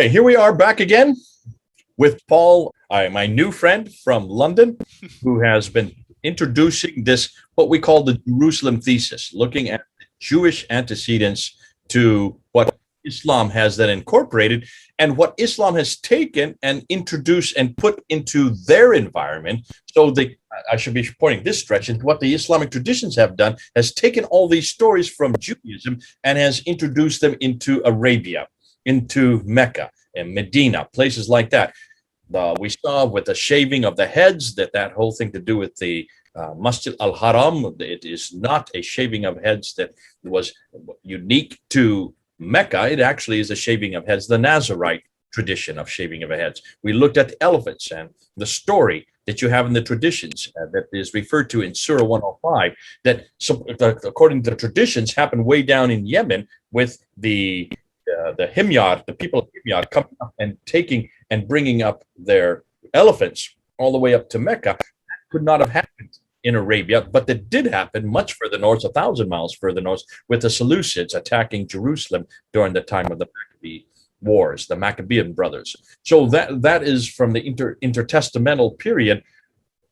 Okay, here we are back again with Paul, my new friend from London, who has been introducing this, what we call the Jerusalem thesis, looking at Jewish antecedents to what Islam has then incorporated and what Islam has taken and introduced and put into their environment. So I should be pointing this stretch into what the Islamic traditions have done, has taken all these stories from Judaism and has introduced them into Arabia, into Mecca and Medina, places like that. We saw with the shaving of the heads that whole thing to do with the Masjid al-Haram, it is not a shaving of heads that was unique to Mecca. It actually is a shaving of heads, the Nazarite tradition of shaving of heads. We looked at the elephants and the story that you have in the traditions that is referred to in Surah 105, that according to the traditions happened way down in Yemen with the Himyar, the people of Himyar coming up and taking and bringing up their elephants all the way up to Mecca. That could not have happened in Arabia, but that did happen much further north, 1,000 miles further north, with the Seleucids attacking Jerusalem during the time of the Maccabee Wars, the Maccabean brothers. So that is from the intertestamental period,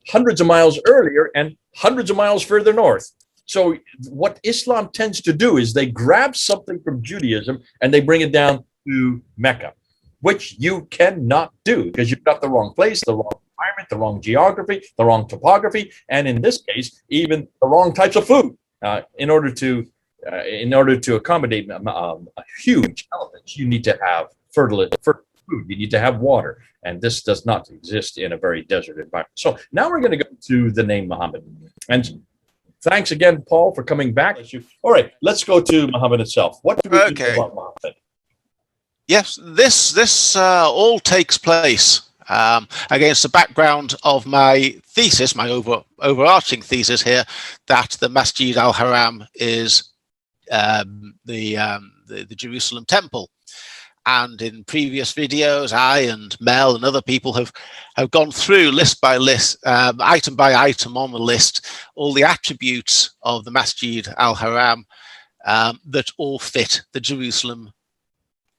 hundreds of miles earlier and hundreds of miles further north. So what Islam tends to do is they grab something from Judaism and they bring it down to Mecca, which you cannot do because you've got the wrong place, the wrong environment, the wrong geography, the wrong topography, and in this case, even the wrong types of food in order to accommodate huge elephants. You need to have fertile food. You need to have water, and this does not exist in a very desert environment. So now we're going to go to the name Muhammad. And thanks again, Paul, for coming back. All right, let's go to Muhammad itself. What do we know about Muhammad? Yes, this all takes place against the background of my thesis, my overarching thesis here, that the Masjid al-Haram is the Jerusalem temple. And in previous videos, I and Mel and other people have gone through list by list, item by item on the list, all the attributes of the Masjid al-Haram that all fit the Jerusalem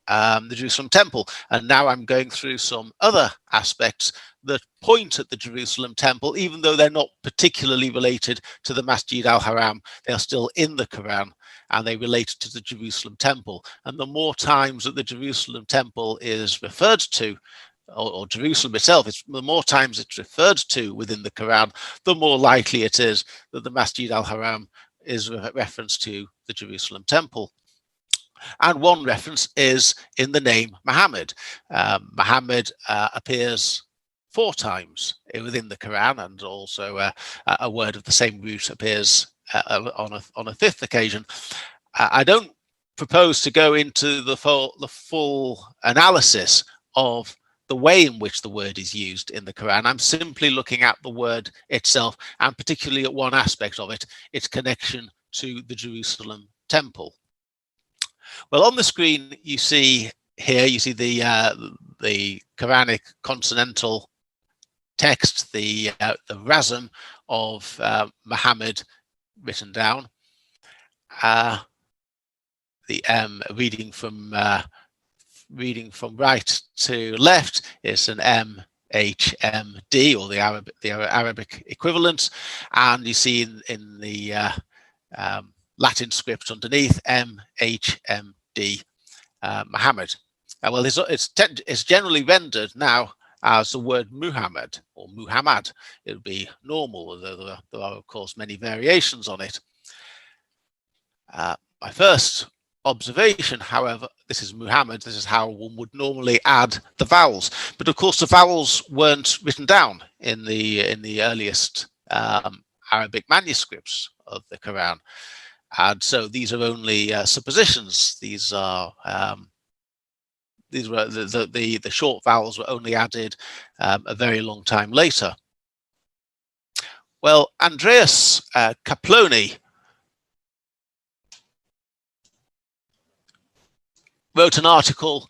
temple. And now I'm going through some other aspects that point at the Jerusalem temple, even though they're not particularly related to the Masjid al-Haram. They are still in the Quran and they relate to the Jerusalem temple. And the more times that the Jerusalem temple is referred to, or Jerusalem itself, the more times it's referred to within the Quran, the more likely it is that the Masjid al-Haram is a reference to the Jerusalem temple. And one reference is in the name Muhammad. Muhammad appears 4 times within the Quran, and also a word of the same root appears on a 5th occasion. I don't propose to go into the full analysis of the way in which the word is used in the Quran. I'm simply looking at the word itself, and particularly at one aspect of it, its connection to the Jerusalem temple. Well, on the screen you see the Quranic consonantal text, the rasm of Muhammad written down. The reading from right to left is an MHMD, or the Arabic equivalent, and you see in the Latin script underneath MHMD Muhammad. Well, it's generally rendered now as the word Muhammad or Muhammad. It would be normal, although there are of course many variations on it. My first observation, however, this is Muhammad. This is how one would normally add the vowels, but of course the vowels weren't written down in the earliest Arabic manuscripts of the Quran. And so these are only suppositions. These are the short vowels were only added a very long time later. Well, Andreas Kaplony wrote an article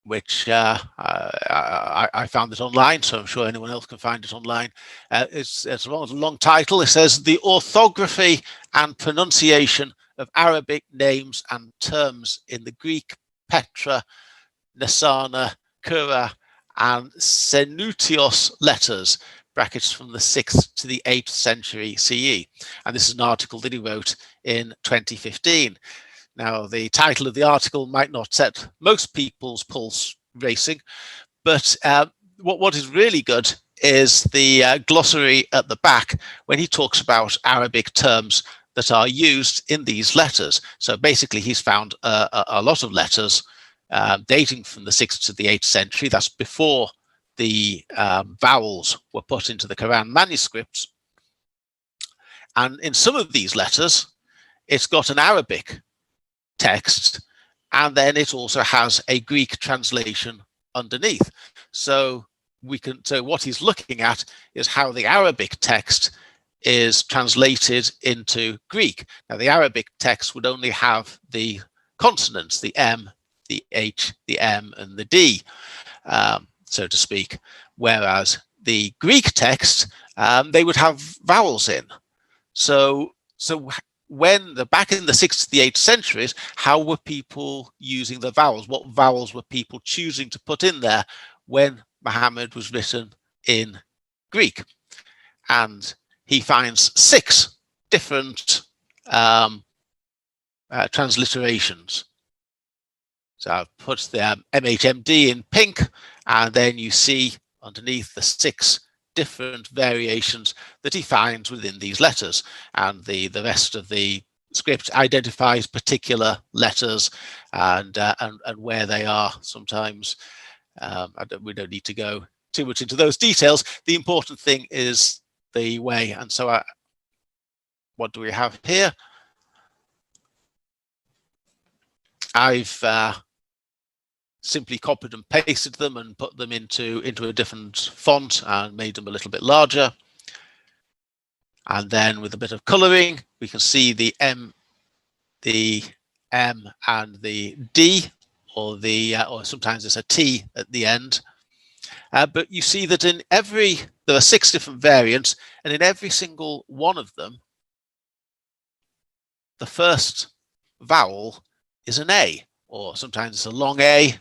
which I found it online, so I'm sure anyone else can find it online. It's a long title. It says, "The Orthography and Pronunciation of Arabic Names and Terms in the Greek Petra Nasana, Kura, and Senutios letters, brackets from the 6th to the 8th century CE. And this is an article that he wrote in 2015. Now, the title of the article might not set most people's pulse racing, but what is really good is the glossary at the back when he talks about Arabic terms that are used in these letters. So basically, he's found a lot of letters dating from the 6th to the 8th century. That's before the vowels were put into the Quran manuscripts. And in some of these letters, it's got an Arabic text, and then it also has a Greek translation underneath. So what he's looking at is how the Arabic text is translated into Greek. Now, the Arabic text would only have the consonants, the M, the H, the M, and the D, so to speak, whereas the Greek text, they would have vowels in. So when back in the 6th to the 8th centuries, how were people using the vowels? What vowels were people choosing to put in there when Muhammad was written in Greek? And he finds 6 different transliterations. So I've put the MHMD in pink, and then you see underneath the 6 different variations that he finds within these letters, and the rest of the script identifies particular letters and where they are. Sometimes we don't need to go too much into those details. The important thing is the way. And so what do we have here? I've simply copied and pasted them and put them into a different font and made them a little bit larger. And then with a bit of coloring, we can see the M, and the D, or sometimes it's a T at the end. But you see that there are 6 different variants, and in every single one of them, the first vowel is an A, or sometimes it's a long A,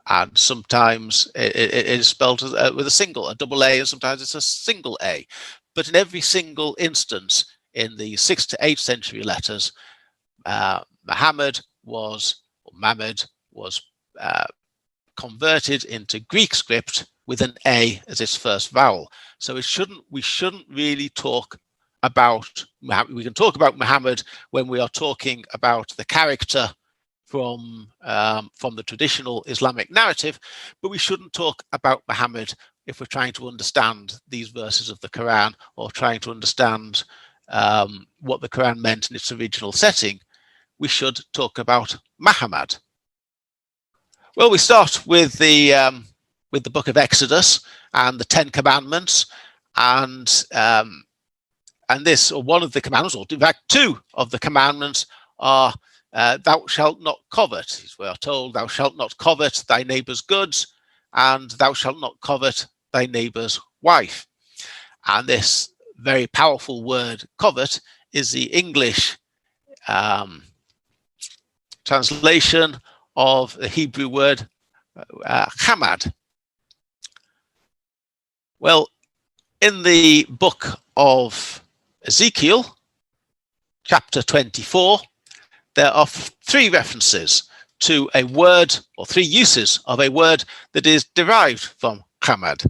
and sometimes it is spelled with a double A, and sometimes it's a single A. But in every single instance in the 6th to 8th century letters, Muhammad was converted into Greek script with an A as its first vowel. So we shouldn't really talk about Muhammad. We can talk about Muhammad when we are talking about the character from the traditional Islamic narrative, but we shouldn't talk about Muhammad if we're trying to understand these verses of the Quran, or trying to understand what the Quran meant in its original setting. We should talk about Muhammad. Well, we start with the book of Exodus and the 10 Commandments, and this, or one of the commandments, or in fact 2 of the commandments, are thou shalt not covet. We are told, thou shalt not covet thy neighbor's goods, and thou shalt not covet thy neighbor's wife. And this very powerful word, covet, is the English translation of the Hebrew word chamad. Well, in the book of Ezekiel, chapter 24, there are 3 references to a word, or 3 uses of a word that is derived from chamad.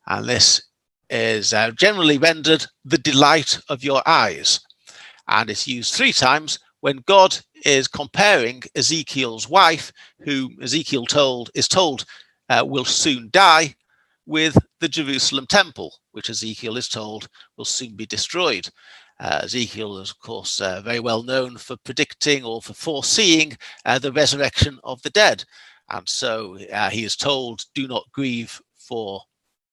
And this is generally rendered the delight of your eyes. And it's used 3 times when God is comparing Ezekiel's wife, who Ezekiel is told will soon die, with the Jerusalem temple, which Ezekiel is told will soon be destroyed. Ezekiel is, of course, very well known for predicting or for foreseeing the resurrection of the dead. And so he is told, do not grieve for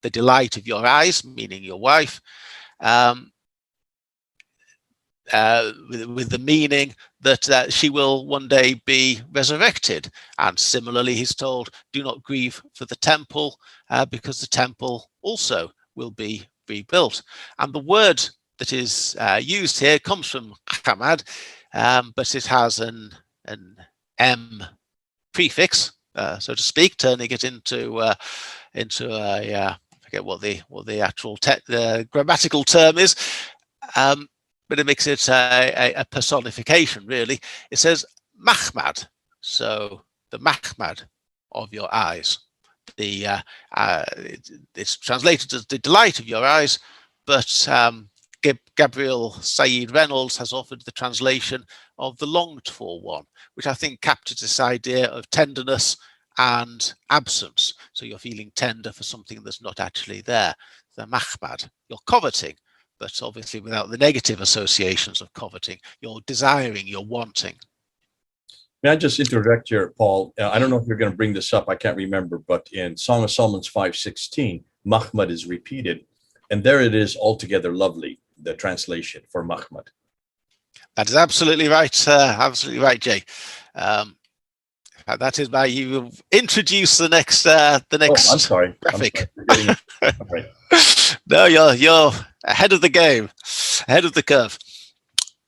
the delight of your eyes, meaning your wife, with the meaning that she will one day be resurrected. And similarly, he's told, do not grieve for the temple, because the temple also will be rebuilt. And the word that is used here comes from chamad, but it has an M prefix, so to speak, turning it into a I forget what the actual grammatical term is, but it makes it a personification, really. It says Machmad, so the Machmad of your eyes. It's translated as the delight of your eyes, but Gabriel Said Reynolds has offered the translation of the longed for one, which I think captures this idea of tenderness and absence. So you're feeling tender for something that's not actually there. The Machmad, you're coveting, but obviously without the negative associations of coveting. You're desiring, you're wanting. May I just interject here, Paul? I don't know if you're going to bring this up. I can't remember, but in Song of Solomon 5:16, Machmad is repeated, and there it is, altogether lovely, the translation for Machmad. That is absolutely right. Absolutely right, Jay. That is why you introduce the next. Oh, I'm sorry. Graphic. I'm sorry. No, you're ahead of the game, ahead of the curve.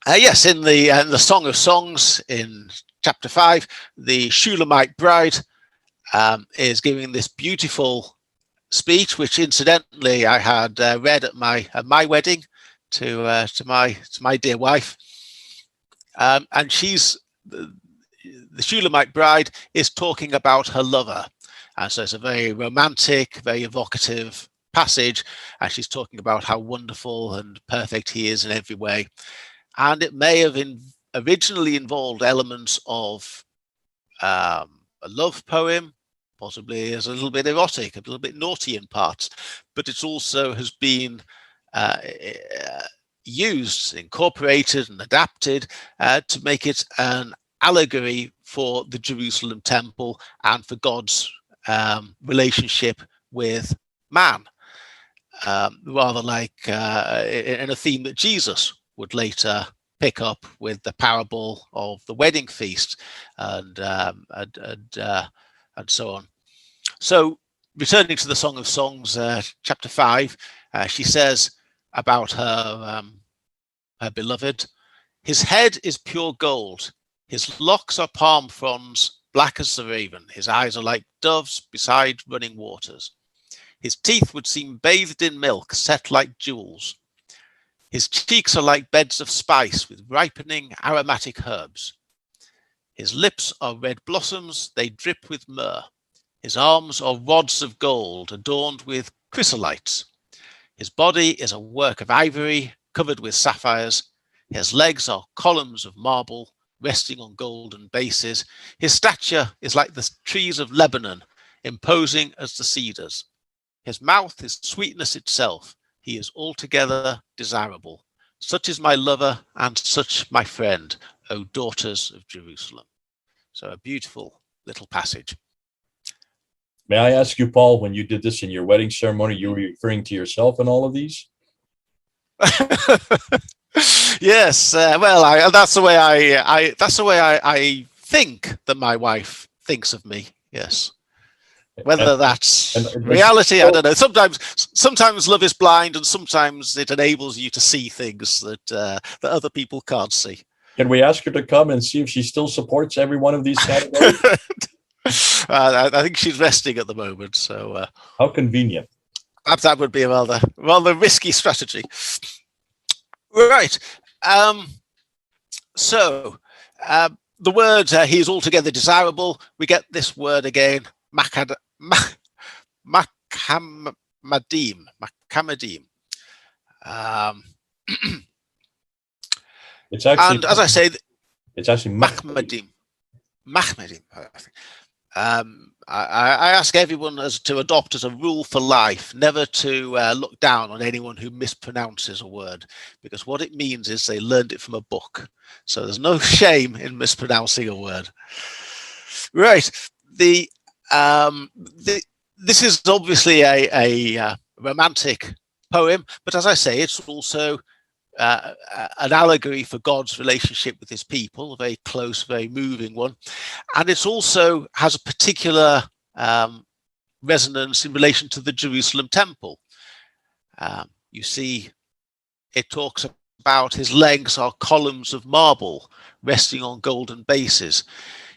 Yes, in the Song of Songs in chapter 5, the Shulamite bride is giving this beautiful speech, which incidentally I had read at my wedding to my dear wife, and the Shulamite bride is talking about her lover, and so it's a very romantic, very evocative passage, and she's talking about how wonderful and perfect he is in every way. And it may have originally involved elements of a love poem, possibly as a little bit erotic, a little bit naughty in parts, but it also has been used, incorporated and adapted to make it an allegory for the Jerusalem temple and for God's relationship with man, rather like in a theme that Jesus would later pick up with the parable of the wedding feast and so on. So returning to the Song of Songs, chapter 5, she says about her beloved, his head is pure gold, his locks are palm fronds, black as the raven, his eyes are like doves beside running waters. His teeth would seem bathed in milk, set like jewels. His cheeks are like beds of spice with ripening aromatic herbs. His lips are red blossoms, they drip with myrrh. His arms are rods of gold adorned with chrysolites. His body is a work of ivory covered with sapphires. His legs are columns of marble resting on golden bases. His stature is like the trees of Lebanon, imposing as the cedars. His mouth is sweetness itself. He is altogether desirable. Such is my lover and such my friend, O daughters of Jerusalem. So a beautiful little passage. May I ask you, Paul, when you did this in your wedding ceremony, you were referring to yourself in all of these? Yes, well, that's the way I think that my wife thinks of me. Yes, whether that's reality, I don't know. Sometimes love is blind, and sometimes it enables you to see things that other people can't see. Can we ask her to come and see if she still supports every one of these categories? I think she's resting at the moment, so how convenient. Perhaps that would be a rather risky strategy. Right. So the word he is altogether desirable. We get this word again, Machmadim. It's actually, and as I say, it's actually Machmadim. I ask everyone to adopt as a rule for life, never to look down on anyone who mispronounces a word, because what it means is they learned it from a book. So there's no shame in mispronouncing a word. Right. This is obviously a romantic poem, but as I say, it's also an allegory for God's relationship with his people, a very close, very moving one. And it also has a particular resonance in relation to the Jerusalem temple. You see, it talks about his legs are columns of marble resting on golden bases.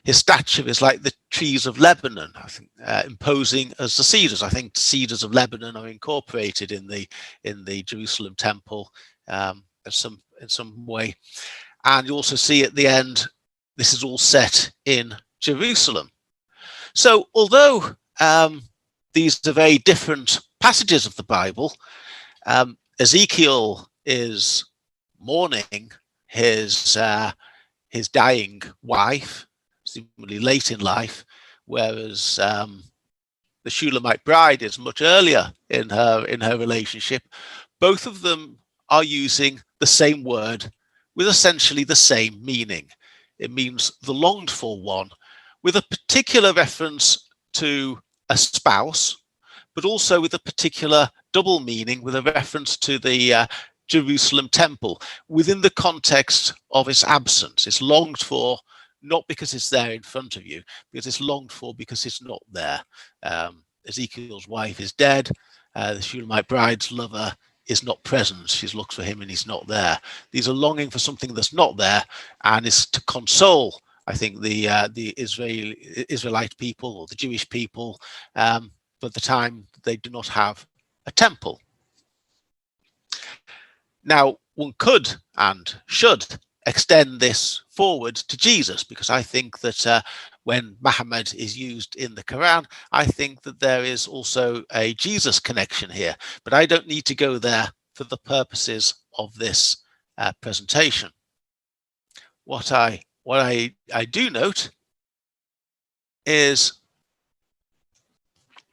His stature is like the trees of Lebanon, I think, imposing as the cedars. I think cedars of Lebanon are incorporated in the Jerusalem temple in some way. And you also see at the end, this is all set in Jerusalem. So although these are very different passages of the Bible, Ezekiel is mourning his dying wife, seemingly late in life, whereas the Shulamite bride is much earlier in her relationship. Both of them are using the same word with essentially the same meaning. It means the longed for one, with a particular reference to a spouse, but also with a particular double meaning, with a reference to the Jerusalem temple within the context of its absence. It's longed for not because it's there in front of you, because it's longed for because it's not there. Ezekiel's wife is dead. The Shulamite bride's lover is not present. She looks for him and he's not there. These are longing for something that's not there, and is to console, I think, the Israelite people or the Jewish people for the time they do not have a temple. Now, one could and should extend this forward to Jesus, because I think that when Machmad is used in the Quran, I think that there is also a Jesus connection here, but I don't need to go there for the purposes of this presentation. What I do note is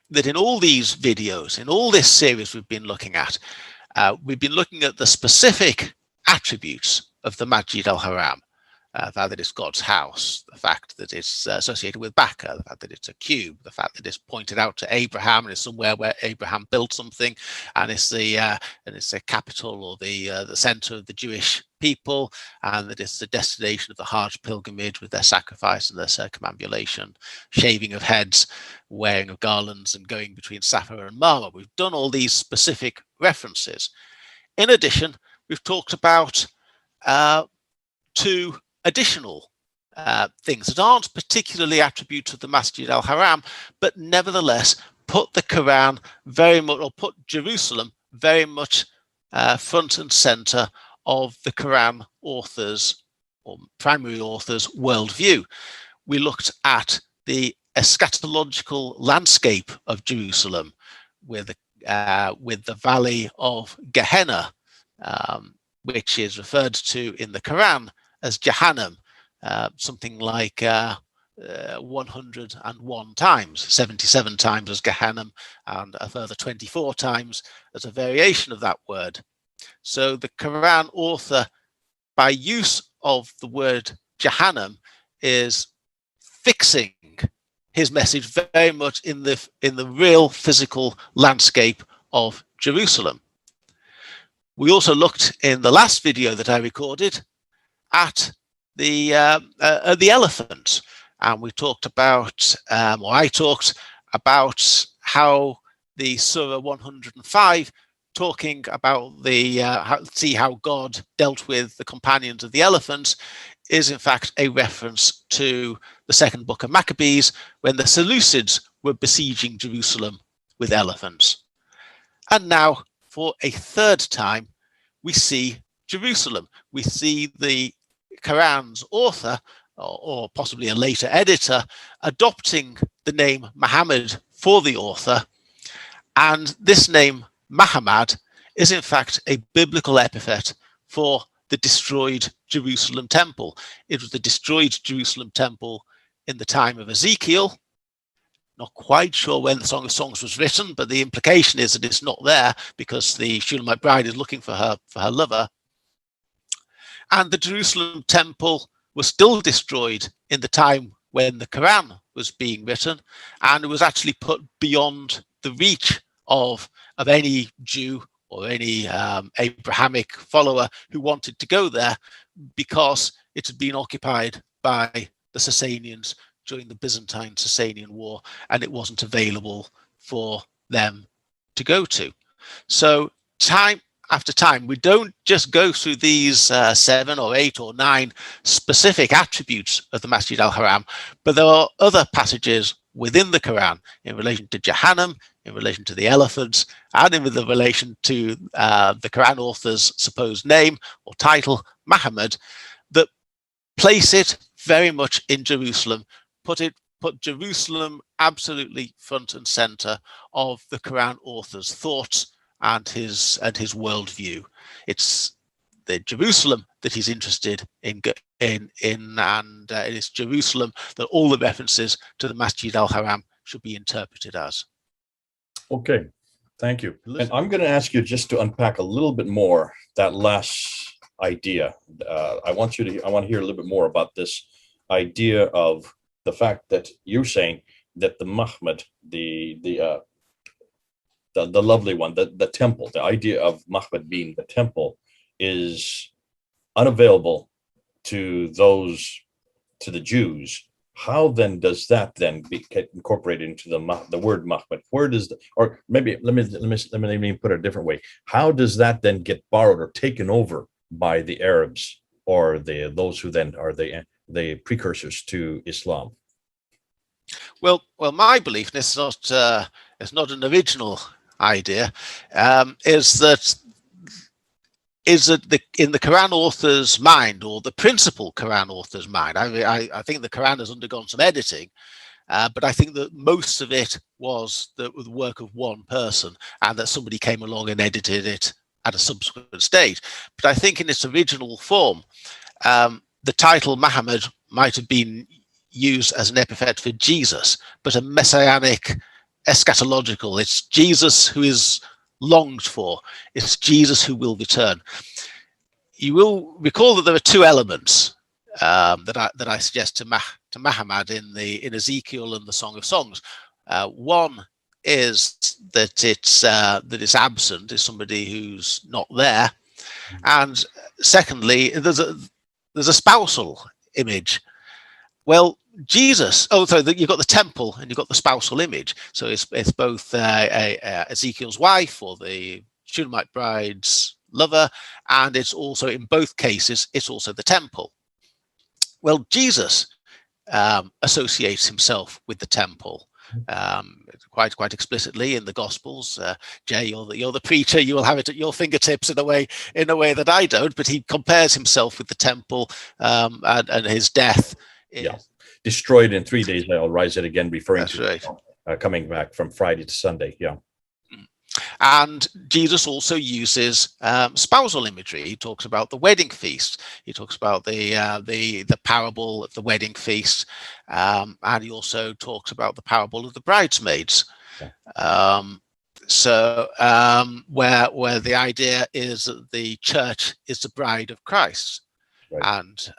that in all these videos, in all this series we've been looking at the specific attributes of the Masjid al-Haram, the fact that it's God's house, the fact that it's associated with Baca, the fact that it's a cube, the fact that it's pointed out to Abraham and it's somewhere where Abraham built something, and it's the capital or the center of the Jewish people, and that it's the destination of the Hajj pilgrimage with their sacrifice and their circumambulation, shaving of heads, wearing of garlands, and going between Safa and Marwa. We've done all these specific references. In addition, we've talked about two additional things that aren't particularly attributes of the Masjid al-Haram, but nevertheless put the Quran very much, or put Jerusalem very much front and center of the Quran authors or primary authors' worldview. We looked at the eschatological landscape of Jerusalem with the valley of Gehenna, which is referred to in the Quran as Jahannam, something like 101 times, 77 times as Gehenna, and a further 24 times as a variation of that word. So the Quran author, by use of the word Jahannam, is fixing his message very much in the real physical landscape of Jerusalem. We also looked in the last video that I recorded at the elephant, and we talked about, or I talked about how the Surah 105, talking about see how God dealt with the companions of the elephants, is in fact a reference to the second book of Maccabees, when the Seleucids were besieging Jerusalem with elephants. And now, for a third time, we see Jerusalem. We see the Quran's author, or possibly a later editor, adopting the name Muhammad for the author. And this name, Machmad, is in fact a biblical epithet for the destroyed Jerusalem temple. It was the destroyed Jerusalem temple in the time of Ezekiel. Not quite sure when the Song of Songs was written, but the implication is that it's not there because the Shulamite bride is looking for her lover. And the Jerusalem temple was still destroyed in the time when the Quran was being written, and it was actually put beyond the reach of any Jew or any Abrahamic follower who wanted to go there, because it had been occupied by the Sasanians during the Byzantine-Sasanian War, and it wasn't available for them to go to. So time after time, we don't just go through these 7 or 8 or 9 specific attributes of the Masjid al-Haram, but there are other passages within the Quran in relation to Jahannam, in relation to the elephants, and in relation to the Quran author's supposed name or title, Muhammad, that place it very much in Jerusalem, put Jerusalem absolutely front and center of the Quran author's thoughts and his worldview. It's the Jerusalem that he's interested in, and it is Jerusalem that all the references to the Masjid al-Haram should be interpreted as. Okay, thank you. And I'm going to ask you just to unpack a little bit more that last idea. I want to hear a little bit more about this idea of the fact that you're saying that the Machmad, the lovely one, the temple, the idea of Machmad being the temple, is unavailable to the Jews. How then does that then get incorporated into the word Machmad? Where does or maybe let me put it a different way. How does that then get borrowed or taken over by the Arabs or those who then are the precursors to Islam? Well, my belief, and it's not an original idea, is that in the Quran author's mind, or the principal Quran author's mind. I think the Quran has undergone some editing, but I think that most of it was the work of one person, and that somebody came along and edited it at a subsequent stage. But I think in its original form, the title Muhammad might have been used as an epithet for Jesus, but a messianic, eschatological. It's Jesus who is longed for. It's Jesus who will return. You will recall that there are 2 elements that I suggest to Muhammad in Ezekiel and the Song of Songs. One is that it's absent, is somebody who's not there, and secondly, there's a spousal image. Well, Jesus. Oh, so you've got the temple and you've got the spousal image. So it's both Ezekiel's wife, or the Shunammite bride's lover, and it's also, in both cases, it's also the temple. Well, Jesus associates himself with the temple quite explicitly in the Gospels. Jay, you're the preacher; you will have it at your fingertips in a way that I don't. But he compares himself with the temple, and his death. Destroyed in 3 days, I'll rise it again, referring That's to right. Coming back from Friday to Sunday. Yeah. And Jesus also uses spousal imagery. He talks about the wedding feast. He talks about the parable of the wedding feast, and he also talks about the parable of the bridesmaids. Yeah. Where the idea is that the church is the bride of Christ, right.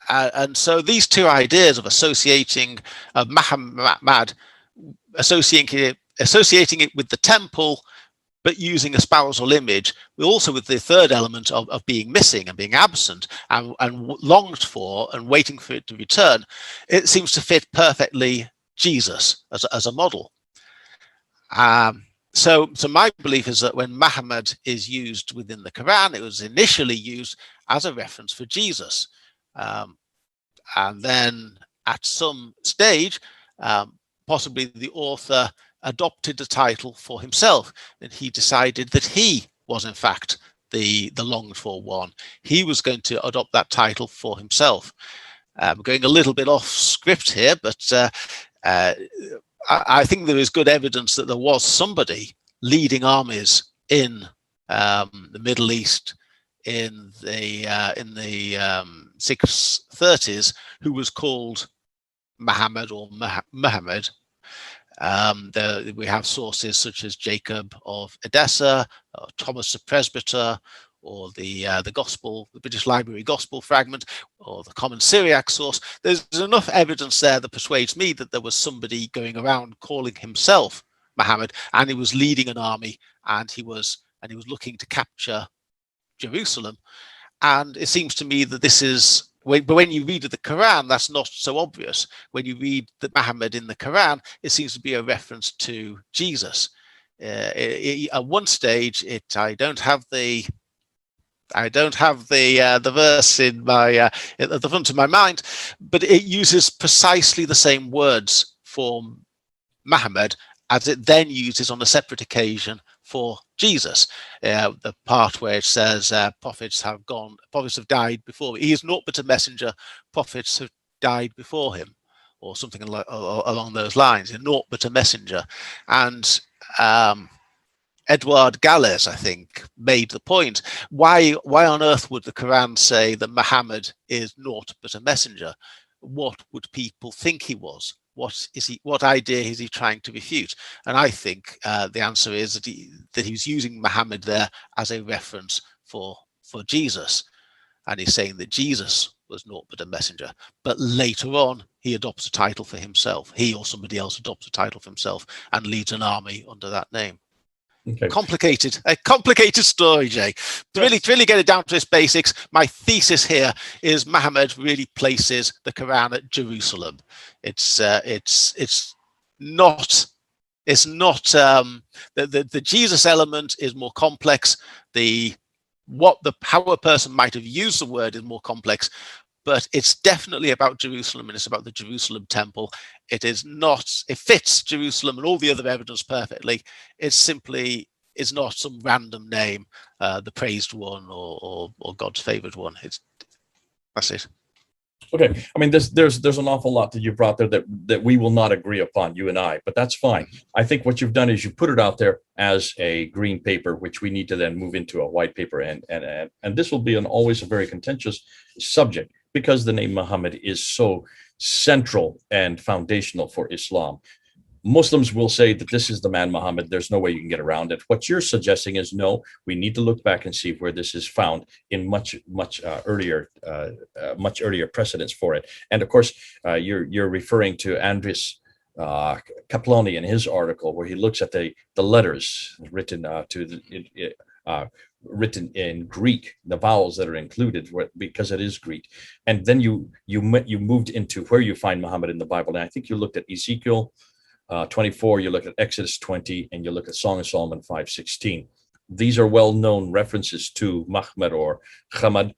And so these 2 ideas of associating Muhammad, associating it with the temple, but using a spousal image, also with the third element of being missing and being absent and longed for and waiting for it to return, it seems to fit perfectly Jesus as a model. So my belief is that when Muhammad is used within the Quran, it was initially used as a reference for Jesus. And then at some stage, possibly the author adopted the title for himself, and he decided that he was in fact the longed for one. He was going to adopt that title for himself. We're going a little bit off script here, but I think there is good evidence that there was somebody leading armies in the Middle East in the 630s who was called Muhammad or Muhammad. We have sources such as Jacob of Edessa, or Thomas the Presbyter, or the British Library Gospel fragment, or the Common Syriac source. There's enough evidence there that persuades me that there was somebody going around calling himself Muhammad, and he was leading an army, and he was looking to capture Jerusalem. And it seems to me that this is, but when you read the Quran, that's not so obvious. When you read the Muhammad in the Quran, it seems to be a reference to Jesus. At one stage, I don't have the verse in my at the front of my mind, but it uses precisely the same words for Muhammad as it then uses on a separate occasion for Jesus. The part where it says prophets have died before me. He is not but a messenger. Prophets have died before him, or something along those lines. He's not but a messenger. And Edward Gales, I think, made the point. Why on earth would the Quran say that Muhammad is naught but a messenger? What would people think he was? What idea is he trying to refute? And I think the answer is that he's using Muhammad there as a reference for Jesus. And he's saying that Jesus was naught but a messenger. But later on, he adopts a title for himself. He or somebody else adopts a title for himself and leads an army under that name. Okay. A complicated story, Jay. To really get it down to its basics, my thesis here is Muhammad really places the Quran at Jerusalem. It's not the Jesus element is more complex. How a person might have used the word is more complex, but it's definitely about Jerusalem, and it's about the Jerusalem temple. It fits Jerusalem and all the other evidence perfectly. It's not some random name, the praised one or God's favored one. That's it. Okay, I mean, there's an awful lot that you brought there that we will not agree upon, you and I, but that's fine. I think what you've done is you put it out there as a green paper, which we need to then move into a white paper, and this will be always a very contentious subject because the name Muhammad is so central and foundational for Islam. Muslims will say that this is the man Muhammad. There's no way you can get around it. What you're suggesting is no, we need to look back and see where this is found in much earlier precedents for it. And of course, you're referring to Andres Kaplani in his article, where he looks at the letters written written in Greek, the vowels that are included, because it is Greek. And then you moved into where you find Muhammad in the Bible. And I think you looked at Ezekiel 24, you look at Exodus 20, and you look at Song of Solomon 5:16. These are well-known references to Machmad or Chamad.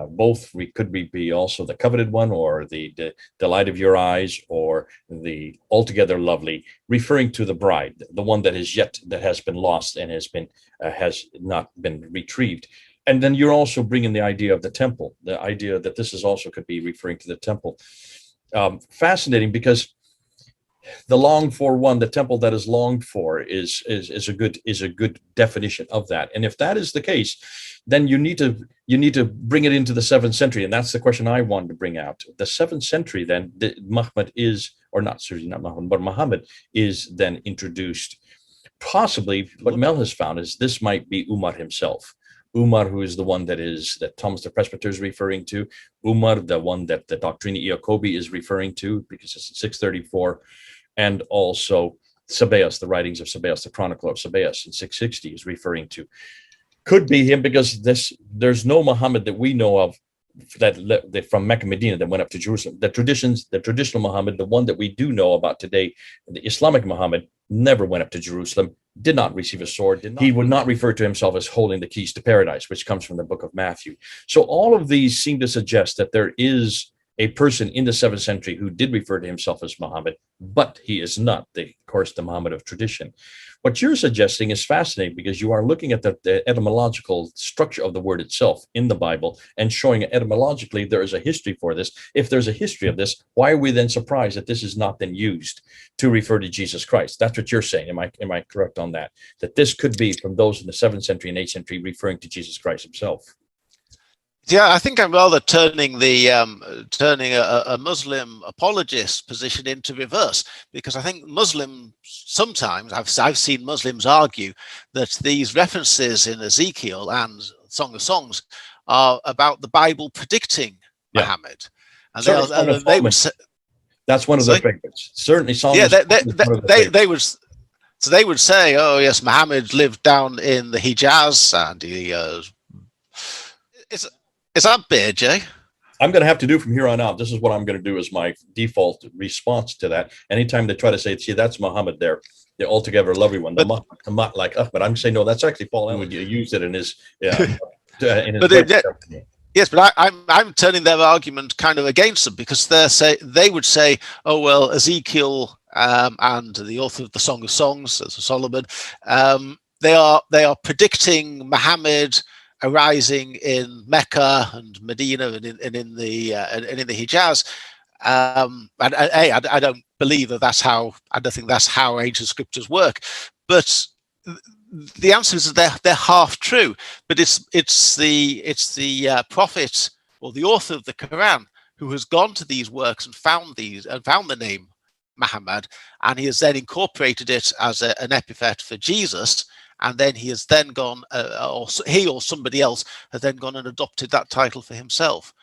Both could be also the coveted one, or the delight of your eyes, or the altogether lovely, referring to the bride, the one that has been lost and has not been retrieved. And then you're also bringing the idea of the temple, the idea that this is also could be referring to the temple. Fascinating, because the longed for one, the temple that is longed for, is a good definition of that. And if that is the case, then you need to bring it into the 7th century, and that's the question I wanted to bring out. The 7th century, then Muhammad is, or not Muhammad, but Muhammad is then introduced. Possibly, what Mel has found is this might be Umar himself. Umar, who is the one that Thomas the Presbyter is referring to. Umar, the one that the Doctrina Iacobi is referring to, because it's 634. And also Sabaeus, the writings of Sabaeus, the Chronicle of Sabaeus in 660 is referring to. Could be him, because there's no Muhammad that we know of that from Mecca, Medina, that went up to Jerusalem. The traditional Muhammad, the one that we do know about today, the Islamic Muhammad, never went up to Jerusalem, did not receive a sword. He would not refer to himself as holding the keys to paradise, which comes from the book of Matthew. So all of these seem to suggest that there is a person in the 7th century who did refer to himself as Muhammad, but he is not, of course, the Muhammad of tradition. What you're suggesting is fascinating, because you are looking at the etymological structure of the word itself in the Bible and showing etymologically there is a history for this. If there's a history of this, why are we then surprised that this is not then used to refer to Jesus Christ? That's what you're saying. Am I correct on that? That this could be from those in the 7th century and 8th century referring to Jesus Christ himself? Yeah, I think I'm rather turning a Muslim apologist position into reverse, because I think Muslims sometimes I've seen Muslims argue that these references in Ezekiel and Song of Songs are about the Bible predicting Muhammad, and they would say that's one of their favorites. Certainly, Song of Songs. They would say, oh yes, Muhammad lived down in the Hijaz, and he Is that bad, Jay? I'm going to have to do from here on out. This is what I'm going to do as my default response to that. Anytime they try to say, see, that's Muhammad there, the altogether lovely one. But I'm saying no. That's actually Paul Allen. You used it in his in his website. Yes, but I'm turning their argument kind of against them, because they would say, oh well, Ezekiel and the author of the Song of Songs, Solomon, they are predicting Muhammad arising in Mecca and Medina and in the Hijaz. I don't believe that's how. I don't think that's how ancient scriptures work. But the answer is that they're half true. But it's the prophet or the author of the Quran who has gone to these works and found the name Muhammad, and he has then incorporated it as an epithet for Jesus. And then he has then gone, or he or somebody else has then gone and adopted that title for himself.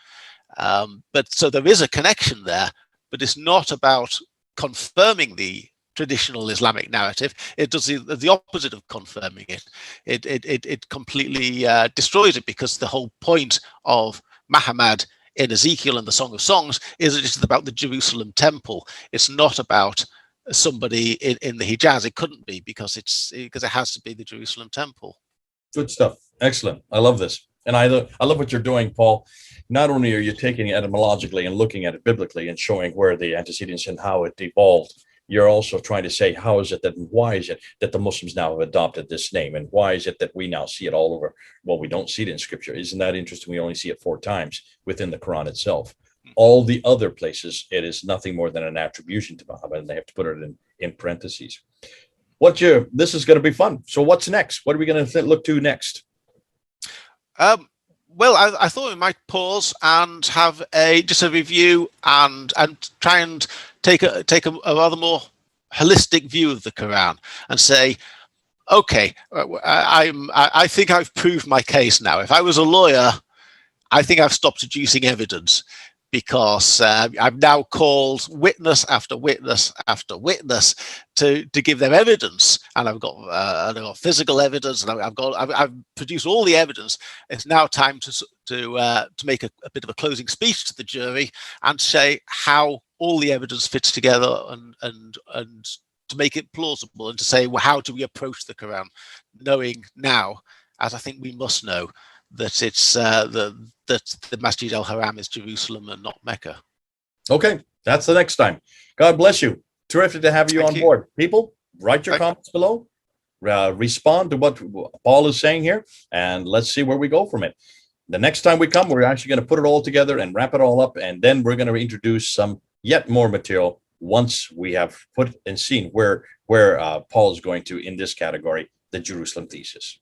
But so there is a connection there, but it's not about confirming the traditional Islamic narrative. It does the opposite of confirming it. It completely destroys it, because the whole point of Muhammad in Ezekiel and the Song of Songs is that it's about the Jerusalem temple. It's not about somebody in the Hijaz. It couldn't be, because it has to be the Jerusalem temple. Good stuff. Excellent. I love this. And I love what you're doing, Paul. Not only are you taking it etymologically and looking at it biblically and showing where the antecedents and how it evolved, you're also trying to say, how is it that, and why is it that the Muslims now have adopted this name? And why is it that we now see it all over? Well, we don't see it in scripture. Isn't that interesting? We only see it 4 times within the Quran itself. All the other places, it is nothing more than an attribution to Muhammad, and they have to put it in parentheses. This is going to be fun. So what's next? What are we going to look to next? Well, I thought we might pause and have just a review and try and take a rather more holistic view of the Quran and say, okay, I think I've proved my case now. If I was a lawyer, I think I've stopped adducing evidence, because I've now called witness after witness after witness to give them evidence, and I've got physical evidence, and I've produced all the evidence. It's now time to make a bit of a closing speech to the jury and say how all the evidence fits together, and to make it plausible, and to say, well, how do we approach the Quran, knowing now, as I think we must know, that it's that the Masjid al-Haram is Jerusalem and not Mecca. Okay, that's the next time. God bless you. Terrific to have you on board. People, write your comments below. Respond to what Paul is saying here, and let's see where we go from it. The next time we come, we're actually going to put it all together and wrap it all up, and then we're going to introduce some yet more material once we have put and seen where Paul is going to in this category, the Jerusalem thesis.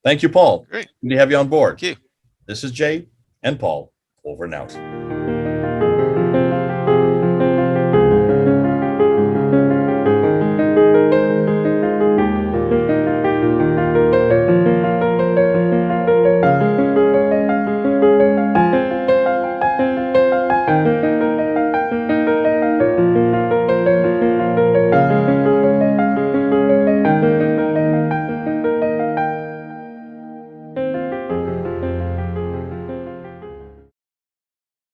Thank you, Paul. Great. Good to have you on board. Thank you. This is Jay and Paul, over and out.